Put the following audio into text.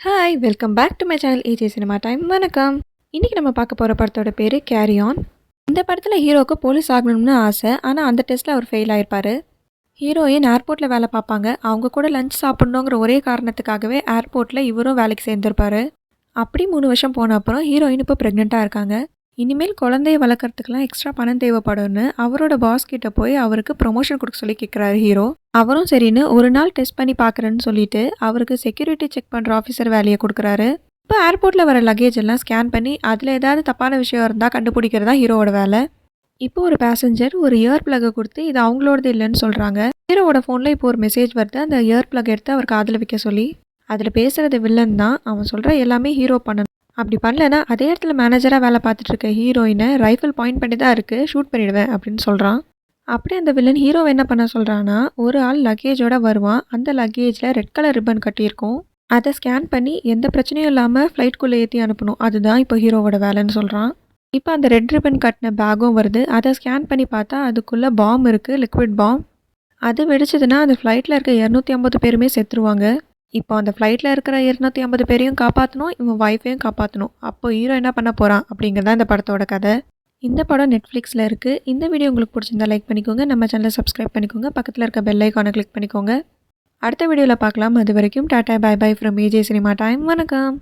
Hi welcome back to my channel AJ cinema time. வணக்கம். இன்றைக்கி நம்ம பார்க்க போகிற படத்தோட பேர் கேரி ஆன். இந்த படத்தில் ஹீரோவுக்கு போலீஸ் ஆகணும்னு ஆசை. ஆனால் அந்த டெஸ்ட்டில் அவர் ஃபெயில் ஆயிருப்பார். ஹீரோயின் ஏர்போர்ட்டில் வேலை பார்ப்பாங்க. அவங்க கூட லஞ்ச் சாப்பிட்ணுங்கிற ஒரே காரணத்துக்காகவே ஏர்போர்ட்டில் இவரும் வேலைக்கு சேர்ந்துருப்பார். அப்படி 3 வருஷம் போன அப்புறம் ஹீரோயின் இப்போ ப்ரெக்னெண்ட்டாக இருக்காங்க. இனிமேல் குழந்தைய வளர்க்குறதுக்குலாம் எக்ஸ்ட்ரா பணம் தேவைப்படும்னு அவரோட பாஸ் கிட்ட போய் அவருக்கு ப்ரொமோஷன் கொடுக்க சொல்லி கேட்குறாரு ஹீரோ. அவரும் சரின்னு ஒரு நாள் டெஸ்ட் பண்ணி பார்க்குறேன்னு சொல்லிட்டு அவருக்கு செக்யூரிட்டி செக் பண்ணுற ஆஃபீஸர் வேலையை கொடுக்குறாரு. இப்போ ஏர்போர்ட்டில் வர லக்கேஜ் எல்லாம் ஸ்கேன் பண்ணி அதில் ஏதாவது தப்பான விஷயம் இருந்தால் கண்டுபிடிக்கிறதா ஹீரோவோட வேலை. இப்போ ஒரு பேசஞ்சர் ஒரு இயர் பிளக்கை கொடுத்து இது அவங்களோடது இல்லைன்னு சொல்கிறாங்க. ஹீரோவோட ஃபோனில் இப்போ ஒரு மெசேஜ் வருது. அந்த இயர் பிளக் எடுத்து அவர் காதில் வைக்க சொல்லி. அதில் பேசுகிறது வில்லன் தான். அவன் சொல்கிற எல்லாமே ஹீரோ பண்ணணும். அப்படி பண்ணலன்னா அதே இடத்துல மேனேஜராக வேலை பார்த்துட்டு இருக்க ஹீரோயினை ரைஃபிள் பாயிண்ட் பண்ணி தான் இருக்குது, ஷூட் பண்ணிவிடுவேன் அப்படின்னு சொல்கிறான். அப்படியே அந்த வில்லன் ஹீரோவை என்ன பண்ண சொல்கிறான்னா, ஒரு ஆள் லக்கேஜோட வருவான். அந்த லக்கேஜில் ரெட் கலர் ரிப்பன் கட்டியிருக்கும். அதை ஸ்கேன் பண்ணி எந்த பிரச்சனையும் இல்லாமல் ஃப்ளைட்குள்ளே ஏற்றி அனுப்பணும். அதுதான் இப்போ ஹீரோவோட வேலைன்னு சொல்கிறான். இப்போ அந்த ரெட் ரிப்பன் கட்டின பேக்கும் வருது. அதை ஸ்கேன் பண்ணி பார்த்தா அதுக்குள்ளே பாம் இருக்குது, லிக்விட் பாம். அது வெடிச்சதுன்னா அந்த ஃப்ளைட்டில் இருக்க 250 பேருமே செத்துருவாங்க. இப்போ அந்த ஃப்ளைட்டில் இருக்கிற 250 பேரையும் காப்பாற்றணும், இவன் ஒய்ஃபையும் காப்பாற்றணும். அப்போ ஹீரோ என்ன பண்ண போகிறான் அப்படிங்கிறது தான் இந்த படத்தோட கதை. இந்த படம் நெட்ஃப்ளிக்ஸில் இருக்குது. இந்த வீடியோ உங்களுக்கு பிடிச்சிருந்தா லைக் பண்ணிக்கோங்க, நம்ம சேனலை சப்ஸ்கிரைப் பண்ணிக்கோங்க, பக்கத்தில் இருக்க பெல் ஐக்கானை கிளிக் பண்ணிக்கோங்க. அடுத்த வீடியோவில் பார்க்கலாம். அது வரைக்கும் tata bye bye from AJ cinema time. வணக்கம்.